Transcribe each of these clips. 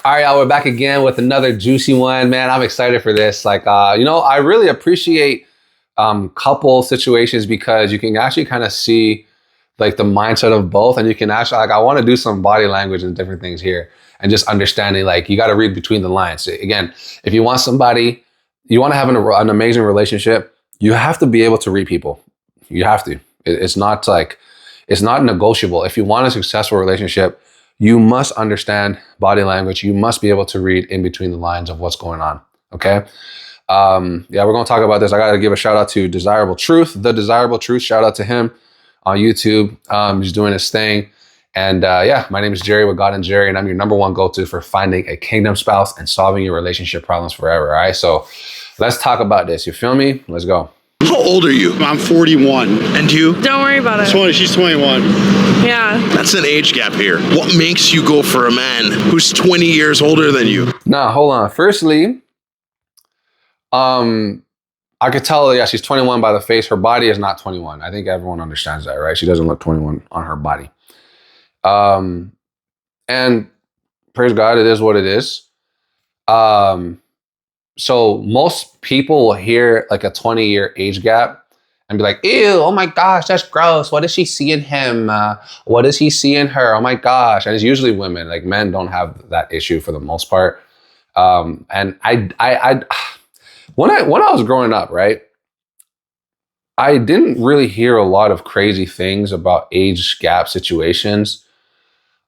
All right, y'all, we're back again with another juicy one. Man, I'm excited for this. I really appreciate couple situations because you can actually kind of see like the mindset of both. And you can actually, I want to do some body language and different things here and just understanding, like, you got to read between the lines. Again, if you want somebody, you want to have an amazing relationship, you have to be able to read people. You have to. It's not negotiable. If you want a successful relationship, you must understand body language. You must be able to read in between the lines of what's going on. Okay. We're going to talk about this. I got to give a shout out to Desirable Truth, The Desirable Truth. Shout out to him on YouTube. He's doing his thing. And my name is Jerry with God and Jerry, and I'm your number one go-to for finding a kingdom spouse and solving your relationship problems forever. All right. So let's talk about this. You feel me? Let's go. How old are you? I'm 41. And you? Don't worry about it. She's 21. Yeah. That's an age gap here. What makes you go for a man who's 20 years older than you? Nah, hold on. Firstly, I could tell, yeah, she's 21 by the face. Her body is not 21. I think everyone understands that, right? She doesn't look 21 on her body. And praise God, it is what it is. So most people will hear like a 20-year age gap and be like, ew, oh my gosh, that's gross. What does she see in him? What does he see in her? Oh my gosh. And it's usually women. Like, men don't have that issue for the most part. And when I was growing up, right, I didn't really hear a lot of crazy things about age gap situations.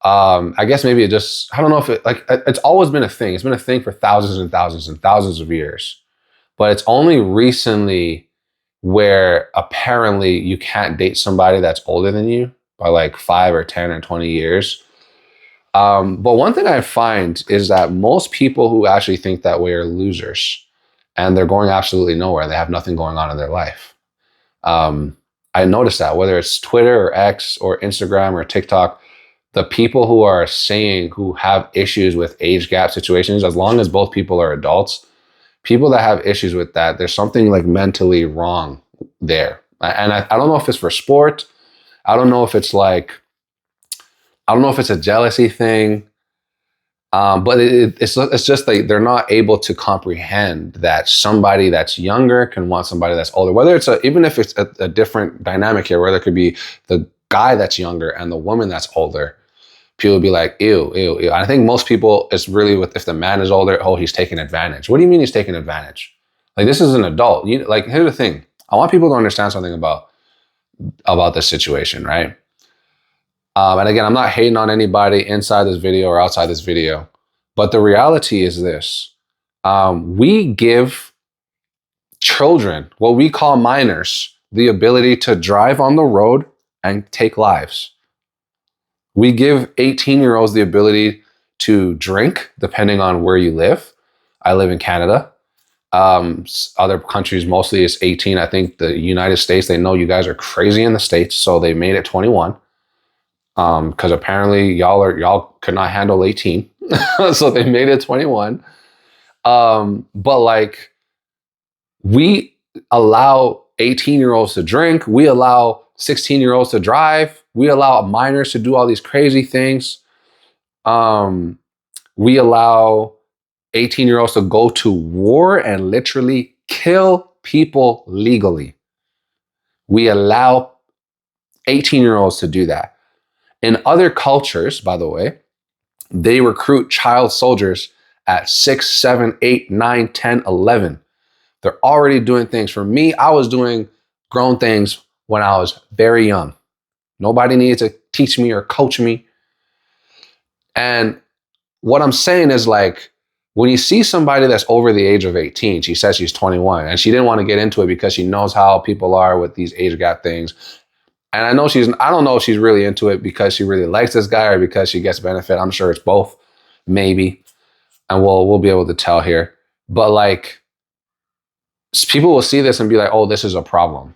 I guess maybe it just, I don't know if it's always been a thing. It's been a thing for thousands and thousands and thousands of years. But it's only recently where apparently you can't date somebody that's older than you by like 5 or 10 or 20 years. But one thing I find is that most people who actually think that way are losers, and they're going absolutely nowhere. They have nothing going on in their life. I noticed that whether it's Twitter or X or Instagram or TikTok, the people who have issues with age gap situations, as long as both people are adults, people that have issues with that, there's something like mentally wrong there. And I don't know if it's for sport. I don't know if it's a jealousy thing. But it's just like they're not able to comprehend that somebody that's younger can want somebody that's older. Whether it's even if it's a different dynamic here, where there could be the guy that's younger and the woman that's older, people would be like, ew, ew, ew. I think most people, it's really if the man is older, oh, he's taking advantage. What do you mean he's taking advantage? Like, this is an adult. Here's the thing. I want people to understand something about this situation, right? And again, I'm not hating on anybody inside this video or outside this video, but the reality is this. We give children, what we call minors, the ability to drive on the road and take lives. We give 18-year-olds the ability to drink, depending on where you live. I live in Canada. Other countries, mostly it's 18. I think the United States, they know you guys are crazy in the States, so they made it 21. Because apparently y'all could not handle 18. So they made it 21. But like, we allow 18-year-olds to drink. We allow 16-year-olds to drive. We allow minors to do all these crazy things. We allow 18-year-olds to go to war and literally kill people legally. We allow 18-year-olds to do that. In other cultures, by the way, they recruit child soldiers at 6, 7, 8, 9, 10, 11. They're already doing things. For me, I was doing grown things when I was very young. Nobody needed to teach me or coach me. And what I'm saying is, like, when you see somebody that's over the age of 18, she says she's 21, and she didn't want to get into it because she knows how people are with these age gap things. And I don't know if she's really into it because she really likes this guy or because she gets benefit. I'm sure it's both, maybe. And we'll be able to tell here. But like, people will see this and be like, oh, this is a problem.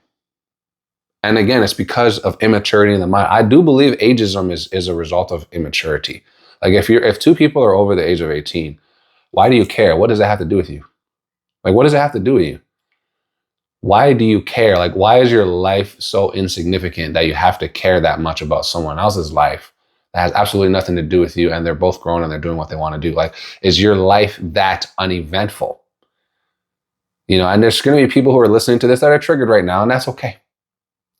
And again, it's because of immaturity in the mind. I do believe ageism is a result of immaturity. Like, if two people are over the age of 18, why do you care? What does that have to do with you? Like, what does it have to do with you? Why do you care? Like, why is your life so insignificant that you have to care that much about someone else's life that has absolutely nothing to do with you, and they're both grown and they're doing what they want to do. Like, is your life that uneventful? You know, and there's going to be people who are listening to this that are triggered right now, and that's okay.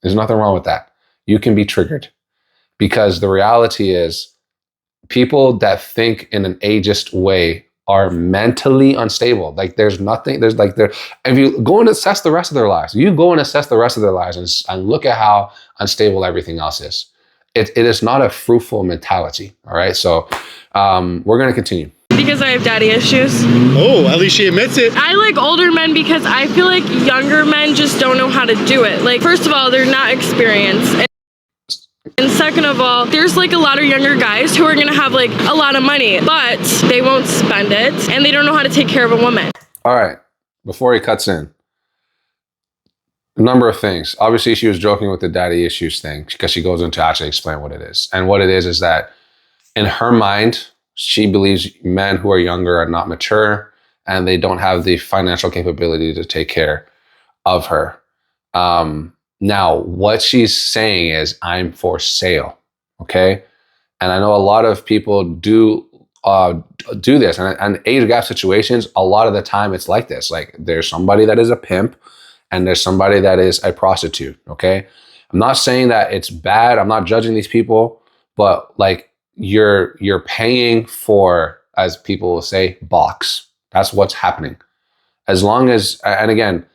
There's nothing wrong with that. You can be triggered, because the reality is people that think in an ageist way are mentally unstable. Like, there's nothing, there's like, there, if you go and assess the rest of their lives, you go and assess the rest of their lives and look at how unstable everything else is. It is not a fruitful mentality. All right. So we're going to continue. Because I have daddy issues. Oh, at least she admits it. I like older men because I feel like younger men just don't know how to do it. Like, first of all, they're not experienced. And second of all, there's like a lot of younger guys who are gonna have like a lot of money, but they won't spend it and they don't know how to take care of a woman. All right. Before he cuts in, a number of things. Obviously, she was joking with the daddy issues thing because she goes into actually explain what it is. And what it is that in her mind, she believes men who are younger are not mature and they don't have the financial capability to take care of her. Now, what she's saying is, I'm for sale, okay? And I know a lot of people do this. And age gap situations, a lot of the time it's like this. Like, there's somebody that is a pimp and there's somebody that is a prostitute, okay? I'm not saying that it's bad. I'm not judging these people, but like, you're paying for, as people will say, box. That's what's happening. As long as, and again,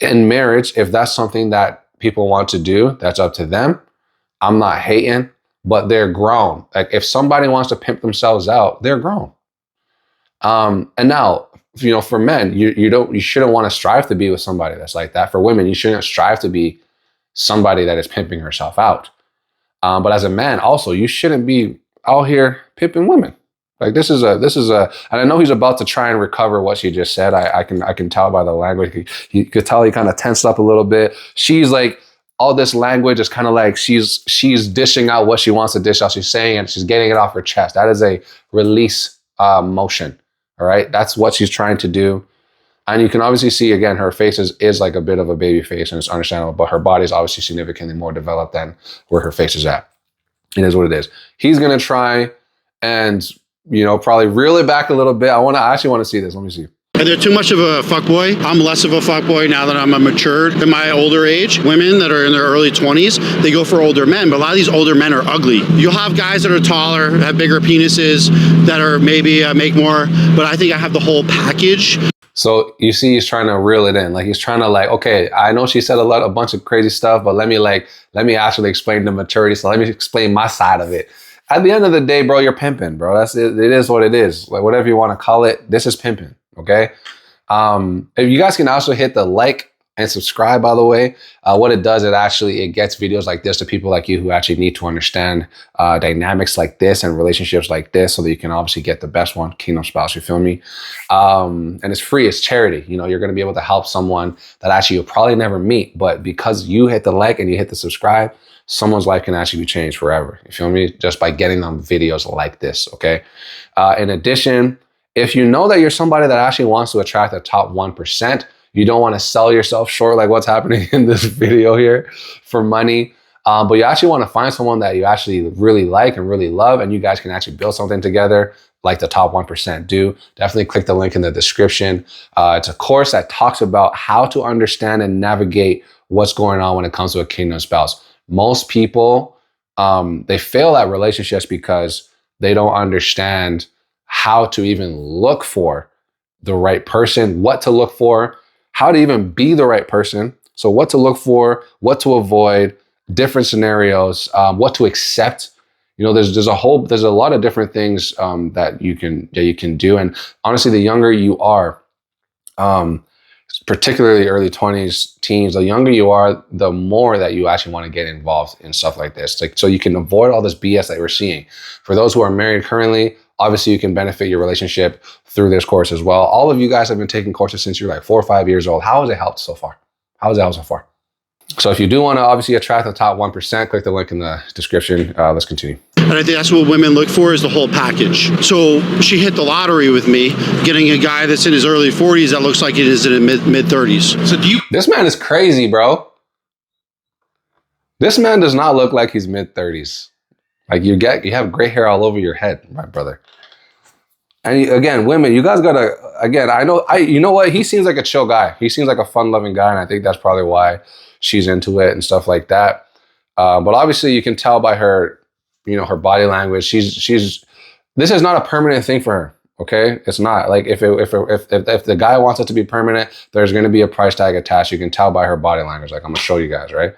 in marriage, if that's something that people want to do, that's up to them. I'm not hating, but they're grown. Like, if somebody wants to pimp themselves out, they're grown. And now, you know, for men, you shouldn't want to strive to be with somebody that's like that. For women, you shouldn't strive to be somebody that is pimping herself out. But as a man, also, you shouldn't be out here pimping women. Like, this is a, and I know he's about to try and recover what she just said. I can tell by the language. You could tell he kind of tensed up a little bit. She's like, all this language is kind of like she's dishing out what she wants to dish out. She's saying it, she's getting it off her chest. That is a release motion. All right, that's what she's trying to do. And you can obviously see, again, her face is like a bit of a baby face, and it's understandable, but her body is obviously significantly more developed than where her face is at. It is what it is. He's going to try and, you know, probably reel it back a little bit. I actually want to see this. Let me see. And they're too much of a fuckboy. I'm less of a fuckboy now that I'm matured in my older age. Women that are in their early 20s, they go for older men, but a lot of these older men are ugly. You'll have guys that are taller, have bigger penises, that are maybe make more, but I think I have the whole package. So you see, he's trying to reel it in. Like, he's trying to like, okay, I know she said a bunch of crazy stuff, but let me actually explain the maturity. So let me explain my side of it. At the end of the day, bro, you're pimping, bro. That's it. It is what it is. Like, whatever you want to call it, this is pimping. Okay. If you guys can also hit the like and subscribe, by the way, what it does, it gets videos like this to people like you who actually need to understand dynamics like this and relationships like this, so that you can obviously get the best one, Kingdom Spouse. You feel me? And it's free. It's charity. You know, you're going to be able to help someone that actually you'll probably never meet, but because you hit the like and you hit the subscribe, someone's life can actually be changed forever. You feel me? Just by getting them videos like this. Okay. In addition, if you know that you're somebody that actually wants to attract the top 1%, you don't want to sell yourself short like what's happening in this video here for money, but you actually want to find someone that you actually really like and really love, and you guys can actually build something together like the top 1% do, definitely click the link in the description. It's a course that talks about how to understand and navigate what's going on when it comes to a kingdom spouse. Most people, they fail at relationships because they don't understand how to even look for the right person, what to look for, how to even be the right person. So what to look for, what to avoid, different scenarios, what to accept. You know, there's a lot of different things that you can do. And honestly, the younger you are, particularly early 20s, teens, the younger you are, the more that you actually want to get involved in stuff like this. Like, so you can avoid all this BS that we're seeing. For those who are married currently, obviously you can benefit your relationship through this course as well. All of you guys have been taking courses since you're like 4 or 5 years old. How has it helped so far? So if you do want to obviously attract the top 1%, click the link in the description. Let's continue. And I think that's what women look for, is the whole package. So she hit the lottery with me, getting a guy that's in his early 40s that looks like he is in his mid 30s. So This man is crazy, bro. This man does not look like he's mid 30s. Like you have gray hair all over your head, my brother. And again, women, you guys gotta, again, you know what? He seems like a chill guy. He seems like a fun-loving guy, and I think that's probably why she's into it and stuff like that. But obviously, you can tell by her, her body language. This is not a permanent thing for her. Okay, it's not. Like if the guy wants it to be permanent, there's going to be a price tag attached. You can tell by her body language. Like I'm gonna show you guys, right?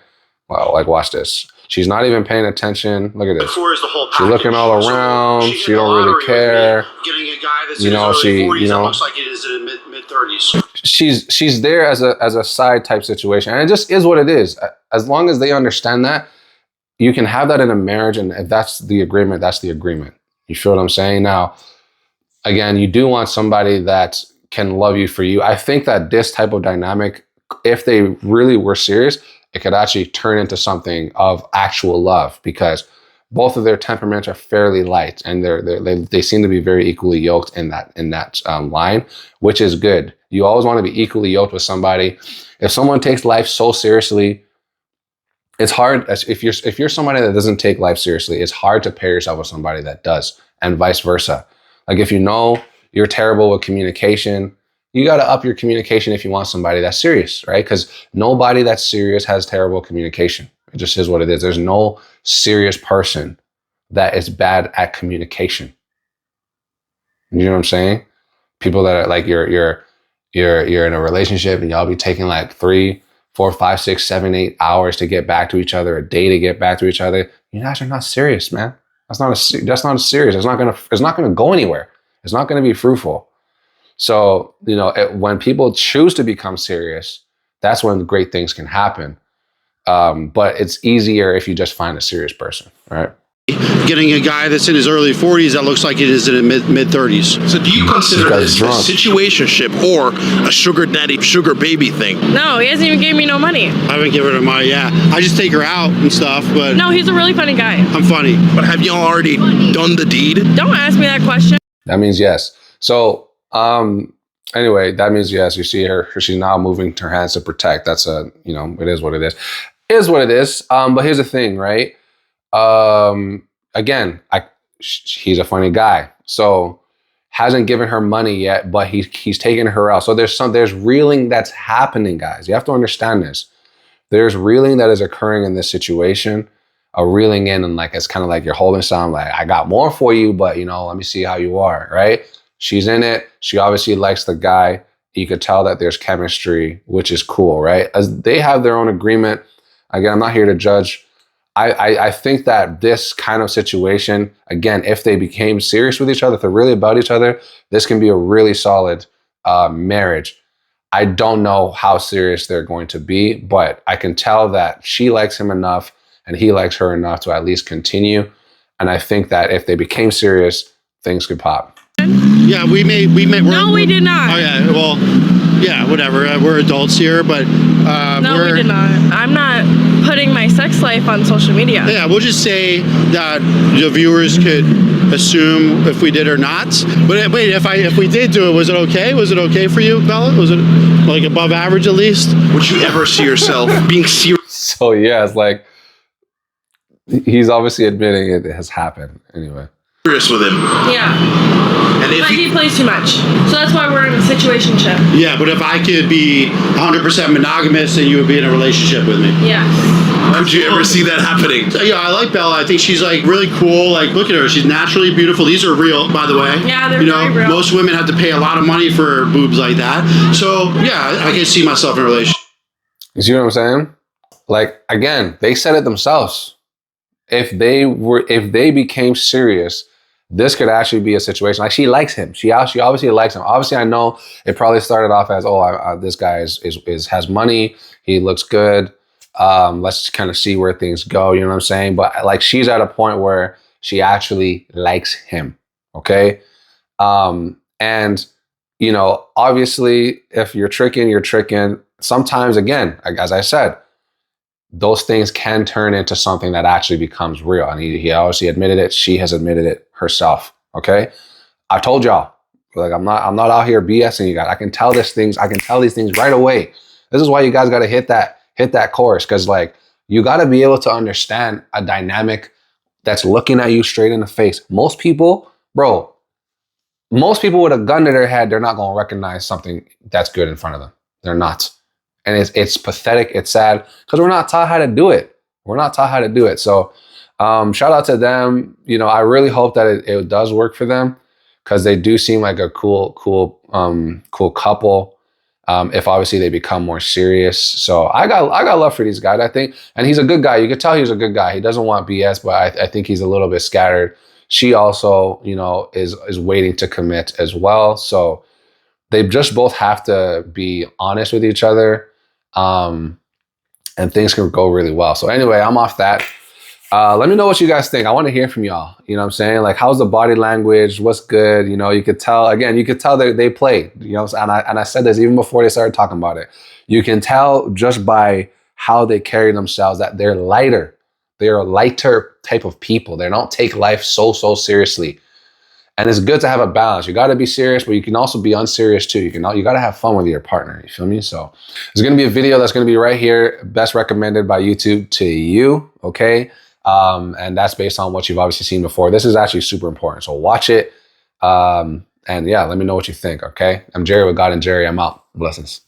Well, like watch this. She's not even paying attention. Look at this. She's looking all around. So she don't really care. Getting a guy that's in his early 40s that looks like it is in mid 30s. She's there as a side type situation, and it just is what it is. As long as they understand that, you can have that in a marriage, and if that's the agreement, that's the agreement. You feel what I'm saying? Now, again, you do want somebody that can love you for you. I think that this type of dynamic, if they really were serious, it could actually turn into something of actual love, because both of their temperaments are fairly light, and they seem to be very equally yoked in that line, which is good. You always want to be equally yoked with somebody. If someone takes life so seriously, it's hard. If you're somebody that doesn't take life seriously, it's hard to pair yourself with somebody that does, and vice versa. Like if you know you're terrible with communication, you got to up your communication if you want somebody that's serious, right? Because nobody that's serious has terrible communication. It just is what it is. There's no serious person that is bad at communication. You know what I'm saying? People that are like you're in a relationship and y'all be taking like 3, 4, 5, 6, 7, 8 hours to get back to each other, a day to get back to each other. You guys are not serious, man. That's not serious. It's not gonna go anywhere. It's not gonna be fruitful. So, when people choose to become serious, that's when great things can happen. But it's easier if you just find a serious person, right? Getting a guy that's in his early 40s that looks like it is in his mid 30s. So do you consider this a situationship or a sugar daddy, sugar baby thing? No, he hasn't even gave me no money. I haven't given her money, yeah. I just take her out and stuff, but... No, he's a really funny guy. I'm funny. But have y'all already done the deed? Don't ask me that question. That means yes. So, anyway, that means yes. You see her, she's now moving her hands to protect. That's it is what it is. It is what it is. But here's the thing, right? Again, he's a funny guy. So hasn't given her money yet, but he's taking her out. So there's reeling that's happening, guys. You have to understand this. There's reeling that is occurring in this situation. A reeling in, and like it's kind of like you're holding something, like I got more for you, but let me see how you are, right? She's in it. She obviously likes the guy. You could tell that there's chemistry, which is cool, right? As they have their own agreement. Again, I'm not here to judge. I think that this kind of situation, again, if they became serious with each other, if they're really about each other, this can be a really solid marriage. I don't know how serious they're going to be, but I can tell that she likes him enough and he likes her enough to at least continue. And I think that if they became serious, things could pop. Yeah, we may. No, we did not. Oh yeah, well, yeah, whatever. We're adults here, but no, we did not. I'm not putting my sex life on social media. Yeah, we'll just say that the viewers could assume if we did or not. But wait, if we did do it, was it okay? Was it okay for you, Bella? Was it like above average at least? Would you ever see yourself being serious? So yeah, it's like he's obviously admitting it has happened anyway. With him. Yeah. And if but he plays too much. So that's why we're in a situationship. Yeah, but if I could be 100% monogamous, then you would be in a relationship with me. Yes. Could you ever see that happening? Yeah, I like Bella. I think she's like really cool. Like, look at her. She's naturally beautiful. These are real, by the way. Yeah, they're very real. Most women have to pay a lot of money for boobs like that. So yeah, I can see myself in a relationship. You see what I'm saying? Like, again, they said it themselves. If they became serious, this could actually be a situation. Like, she likes him. She obviously likes him. Obviously, I know it probably started off as, this guy has money. He looks good. Let's kind of see where things go. You know what I'm saying? But like, she's at a point where she actually likes him. Okay. And obviously, if you're tricking, you're tricking. Sometimes, again, as I said, those things can turn into something that actually becomes real. And he obviously admitted it. She has admitted it herself. Okay. I told y'all, like, I'm not out here BSing you guys. I can tell these things right away. This is why you guys got to hit that course. Cause like, you got to be able to understand a dynamic that's looking at you straight in the face. Most people, bro, most people with a gun to their head, they're not going to recognize something that's good in front of them. They're not. And it's pathetic. It's sad because we're not taught how to do it. We're not taught how to do it. So shout out to them. You know, I really hope that it does work for them because they do seem like a cool couple. If obviously they become more serious. So I got love for these guys, I think. And he's a good guy. You could tell he's a good guy. He doesn't want BS, but I think he's a little bit scattered. She also, you know, is waiting to commit as well. So they just both have to be honest with each other. And things can go really well. So anyway, I'm off that. Let me know what you guys think. I want to hear from y'all. You know what I'm saying? Like, how's the body language? What's good? You know, you could tell, again, you could tell that they played, you know, and I said this even before they started talking about it. You can tell just by how they carry themselves that they're lighter. They're a lighter type of people. They don't take life so seriously. And it's good to have a balance. You got to be serious, but you can also be unserious too. You got to have fun with your partner. You feel me? So there's going to be a video that's going to be right here. Best recommended by YouTube to you. Okay. And that's based on what you've obviously seen before. This is actually super important. So watch it. And yeah, let me know what you think. Okay. I'm Jerry with God and Jerry. I'm out. Blessings.